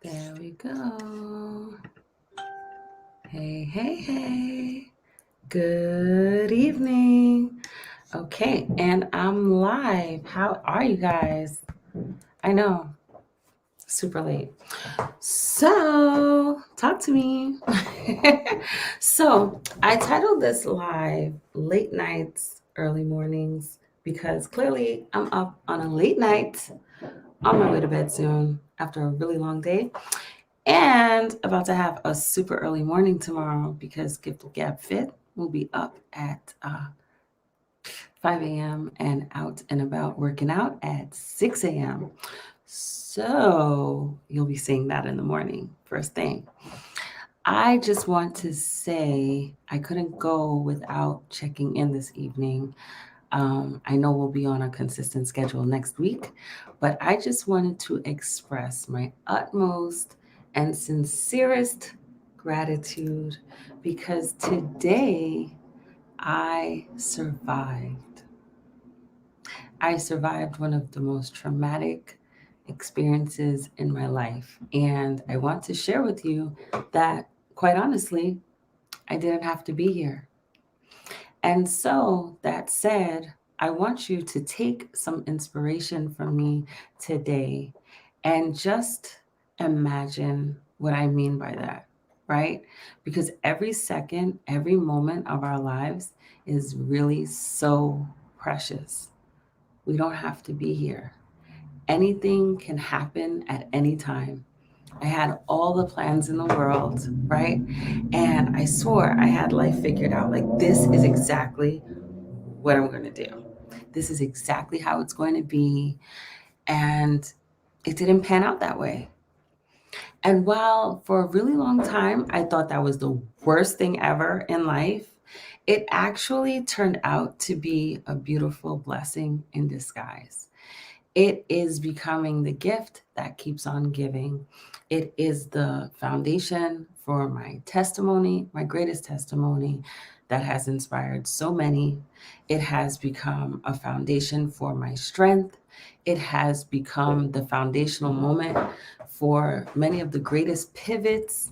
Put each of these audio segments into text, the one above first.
There we go. Hey, hey, hey. Good evening. Okay, and I'm live. How are you guys? I know, super late. So, talk to me. So, I titled this live Late Nights, Early Mornings because clearly I'm up on a late night on my way to bed soon after a really long day. And about to have a super early morning tomorrow because Gift of Gab Fit will be up at 5 a.m. and out and about working out at 6 a.m. So you'll be seeing that in the morning, first thing. I just want to say I couldn't go without checking in this evening. I know we'll be on a consistent schedule next week, but I just wanted to express my utmost and sincerest gratitude because today I survived. I survived one of the most traumatic experiences in my life. And I want to share with you that, quite honestly, I didn't have to be here. And so, that said, I want you to take some inspiration from me today and just imagine what I mean by that, right? Because every second, every moment of our lives is really so precious. We don't have to be here. Anything can happen at any time. I had all the plans in the world, right? And I swore I had life figured out. Like, this is exactly what I'm going to do. This is exactly how it's going to be. And it didn't pan out that way. And while for a really long time I thought that was the worst thing ever in life, it actually turned out to be a beautiful blessing in disguise. It is becoming the gift that keeps on giving. It is the foundation for my testimony, my greatest testimony that has inspired so many. It has become a foundation for my strength. It has become the foundational moment for many of the greatest pivots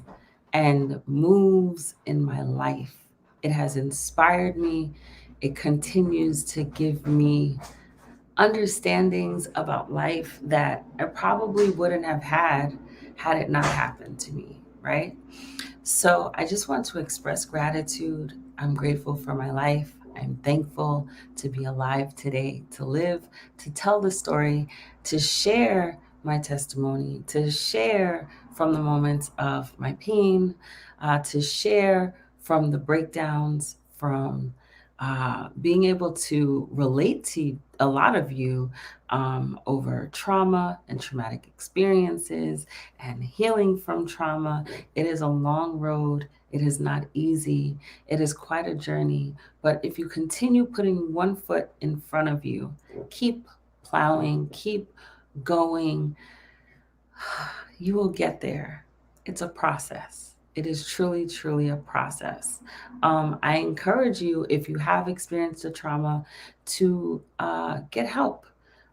and moves in my life. It has inspired me. It continues to give me understandings about life that I probably wouldn't have had it not happened to me, right? So I just want to express gratitude. I'm grateful for my life. I'm thankful to be alive today, to live, to tell the story, to share my testimony, to share from the moments of my pain, to share from the breakdowns, from being able to relate to a lot of you over trauma and traumatic experiences and healing from trauma. It is a long road. It is not easy. It is quite a journey. But if you continue putting one foot in front of you, keep plowing, keep going, you will get there. It's a process. It is truly, truly a process. I encourage you, if you have experienced a trauma, to get help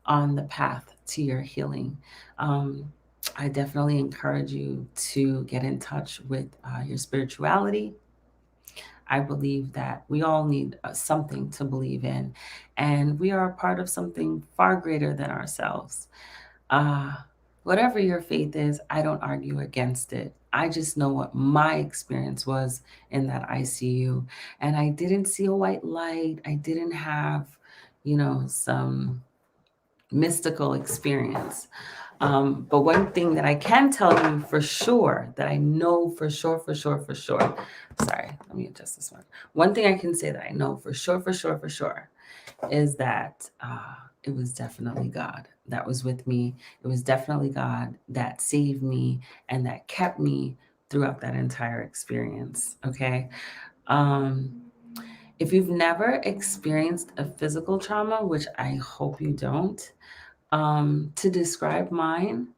on the path to your healing. Um, I definitely encourage you to get in touch with your spirituality. I believe that we all need something to believe in, and we are a part of something far greater than ourselves. Uh, Whatever your faith is, I don't argue against it. I just know what my experience was in that ICU. And I didn't see a white light. I didn't have, some mystical experience. But one thing that I can tell you for sure, that I know for sure, sorry, let me adjust this one. One thing I can say that I know for sure, is that it was definitely God that was with me. It was definitely God that saved me and that kept me throughout that entire experience. Okay. Um, if you've never experienced a physical trauma, which I hope you don't, to describe mine,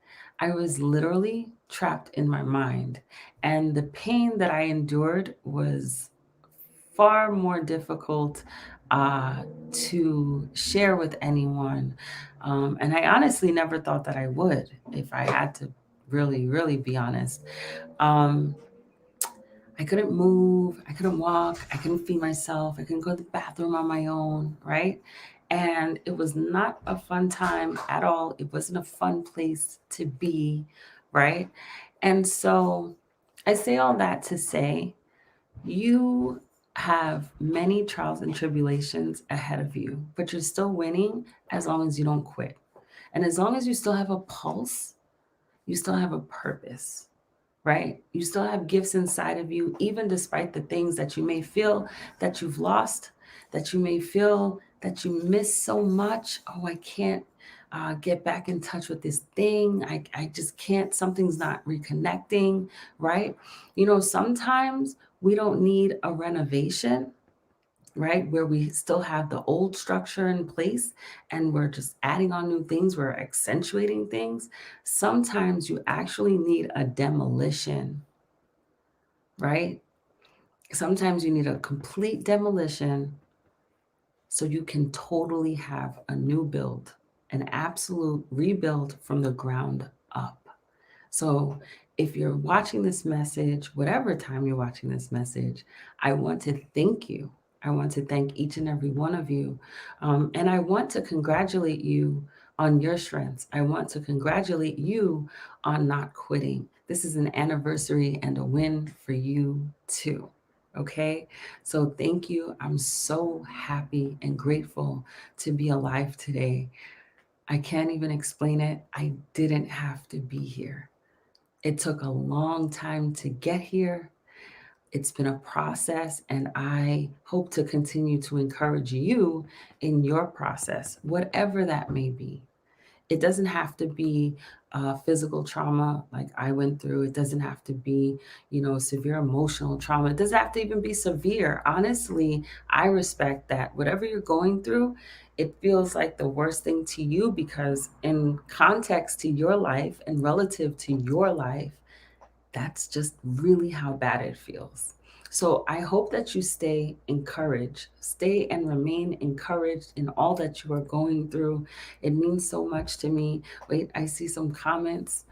I was literally trapped in my mind. And the pain that I endured was far more difficult to share with anyone. And I honestly never thought that I would, if I had to really, really be honest. Um, I couldn't move, I couldn't walk, I couldn't feed myself, I couldn't go to the bathroom on my own, right? And it was not a fun time at all. It wasn't a fun place to be, right? And so I say all that to say you have many trials and tribulations ahead of you, but you're still winning as long as you don't quit. And as long as you still have a pulse, you still have a purpose, right? You still have gifts inside of you, even despite the things that you may feel that you've lost, that you may feel that you miss so much. Oh, I can't get back in touch with this thing. I just can't, something's not reconnecting, right? You know, sometimes we don't need a renovation, right? Where we still have the old structure in place and we're just adding on new things, we're accentuating things. Sometimes you actually need a demolition, right? Sometimes you need a complete demolition so you can totally have a new build, an absolute rebuild from the ground up. So if you're watching this message, whatever time you're watching this message, I want to thank you. I want to thank each and every one of you. And I want to congratulate you on your strengths. I want to congratulate you on not quitting. This is an anniversary and a win for you too. Okay. So thank you. I'm so happy and grateful to be alive today. I can't even explain it. I didn't have to be here. It took a long time to get here. It's been a process, and I hope to continue to encourage you in your process, whatever that may be. It doesn't have to be physical trauma like I went through. It doesn't have to be, severe emotional trauma. It doesn't have to even be severe. Honestly, I respect that. Whatever you're going through, it feels like the worst thing to you because, in context to your life and relative to your life, that's just really how bad it feels. So I hope that you stay encouraged, stay and remain encouraged in all that you are going through. It means so much to me. Wait, I see some comments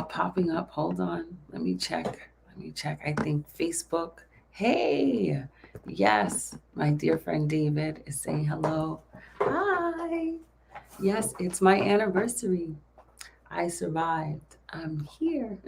popping up. Hold on. Let me check. Let me check. I think Facebook. Hey, yes, my dear friend David is saying hello. Hi. Yes, it's my anniversary. I survived. I'm here.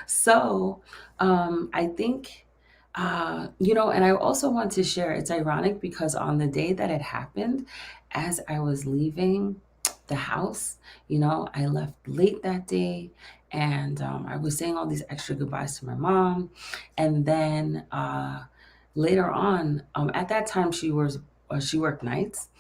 So I think, and I also want to share, it's ironic because on the day that it happened, as I was leaving the house, I left late that day and I was saying all these extra goodbyes to my mom. And then later on, at that time, she worked nights.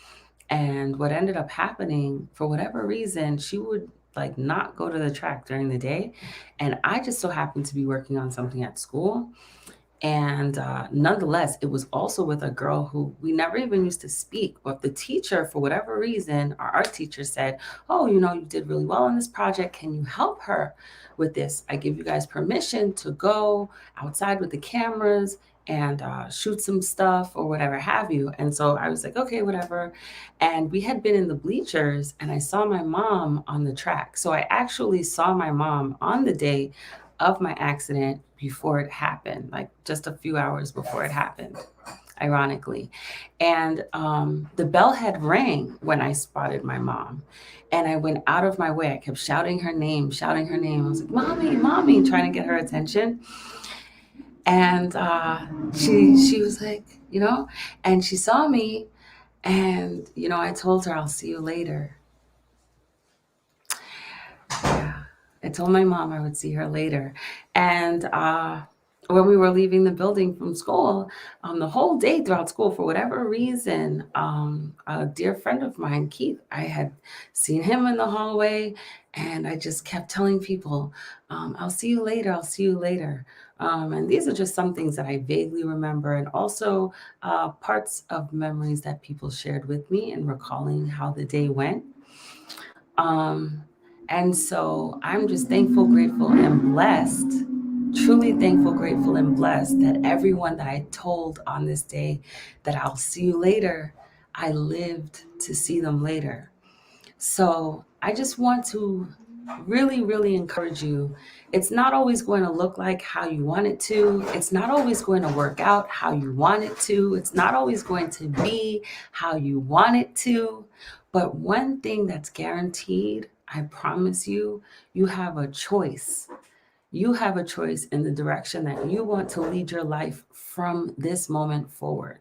And what ended up happening, for whatever reason, she would like not go to the track during the day. And I just so happened to be working on something at school. And nonetheless, it was also with a girl who we never even used to speak. But the teacher, for whatever reason, our art teacher said, "Oh, you did really well on this project. Can you help her with this? I give you guys permission to go outside with the cameras and shoot some stuff or whatever have you." And so I was like, okay, whatever. And we had been in the bleachers and I saw my mom on the track. So I actually saw my mom on the day of my accident before it happened, like just a few hours before it happened, ironically. And the bell had rang when I spotted my mom. And I went out of my way. I kept shouting her name, shouting her name. I was like, "Mommy, mommy," trying to get her attention. And she was like, and she saw me. And, I told her, "I'll see you later." Yeah. I told my mom I would see her later. And when we were leaving the building from school, the whole day throughout school, for whatever reason, a dear friend of mine, Keith, I had seen him in the hallway, and I just kept telling people, "I'll see you later. I'll see you later." And these are just some things that I vaguely remember, and also parts of memories that people shared with me and recalling how the day went. Um, and so I'm just thankful, grateful, and blessed, truly thankful, grateful, and blessed that everyone that I told on this day that I'll see you later, I lived to see them later. So I just want to really, really encourage you. It's not always going to look like how you want it to. It's not always going to work out how you want it to. It's not always going to be how you want it to. But one thing that's guaranteed, I promise you, you have a choice. You have a choice in the direction that you want to lead your life from this moment forward.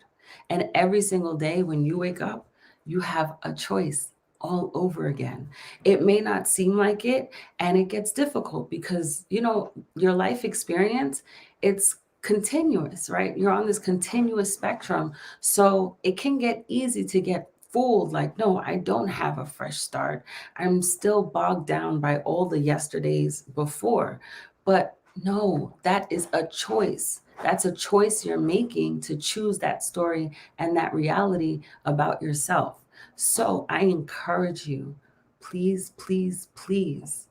And every single day when you wake up, you have a choice all over again. It may not seem like it, and it gets difficult because, your life experience, it's continuous, right? You're on this continuous spectrum. So it can get easy to get fooled like, no, I don't have a fresh start. I'm still bogged down by all the yesterdays before. But no, that is a choice. That's a choice you're making to choose that story and that reality about yourself. So I encourage you, please, please, please,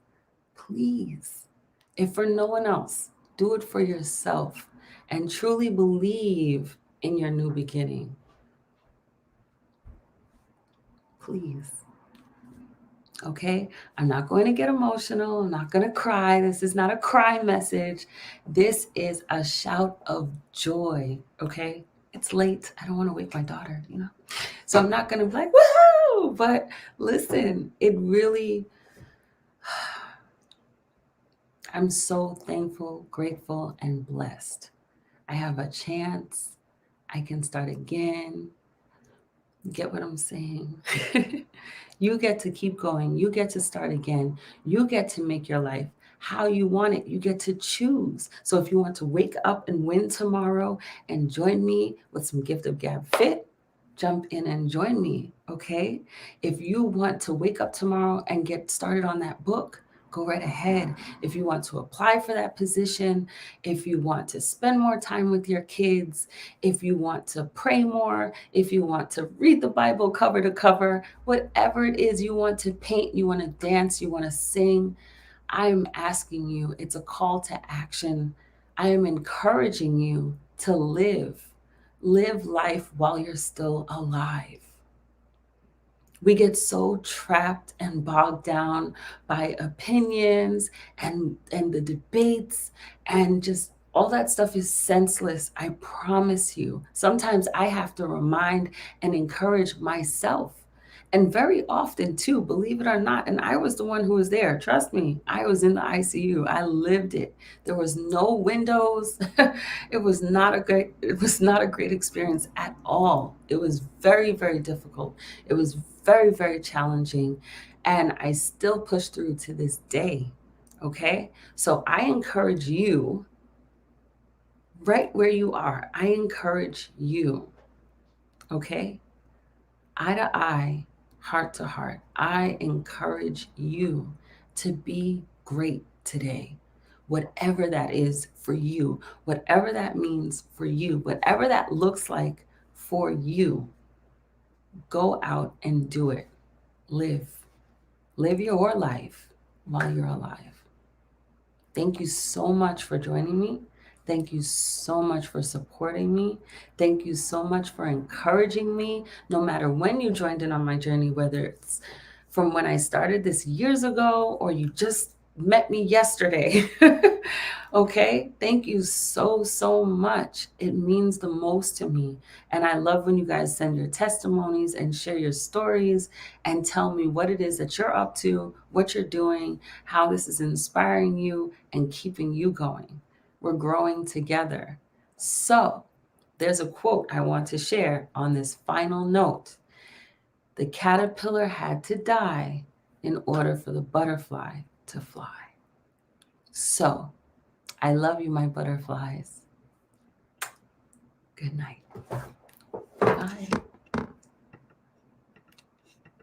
please, if for no one else, do it for yourself and truly believe in your new beginning. Please. Okay, I'm not going to get emotional. I'm not going to cry. This is not a cry message. This is a shout of joy. Okay, it's late. I don't want to wake my daughter. So I'm not going to be like, woohoo! But listen, it really, I'm so thankful, grateful, and blessed. I have a chance. I can start again. Get what I'm saying? You get to keep going. You get to start again. You get to make your life how you want it. You get to choose. So if you want to wake up and win tomorrow and join me with some Gift of Gab Fit, jump in and join me, okay? If you want to wake up tomorrow and get started on that book, go right ahead. If you want to apply for that position, if you want to spend more time with your kids, if you want to pray more, if you want to read the Bible cover to cover, whatever it is you want to paint, you want to dance, you want to sing, I'm asking you, it's a call to action. I am encouraging you to live life while you're still alive. We get so trapped and bogged down by opinions and the debates, and just all that stuff is senseless. I promise you. Sometimes I have to remind and encourage myself. And very often too, believe it or not, and I was the one who was there. Trust me, I was in the ICU. I lived it. There was no windows. It was not a great experience at all. It was very, very difficult. It was very, very challenging. And I still push through to this day. Okay. So I encourage you right where you are. I encourage you. Okay. Eye to eye, heart to heart. I encourage you to be great today. Whatever that is for you, whatever that means for you, whatever that looks like for you, go out and do it. Live. Live your life while you're alive. Thank you so much for joining me. Thank you so much for supporting me. Thank you so much for encouraging me, no matter when you joined in on my journey, whether it's from when I started this years ago or you just met me yesterday. Okay, thank you so, so much. It means the most to me. And I love when you guys send your testimonies and share your stories and tell me what it is that you're up to, what you're doing, how this is inspiring you and keeping you going. We're growing together. So, there's a quote I want to share on this final note. The caterpillar had to die in order for the butterfly to fly. So, I love you, my butterflies. Good night. Bye.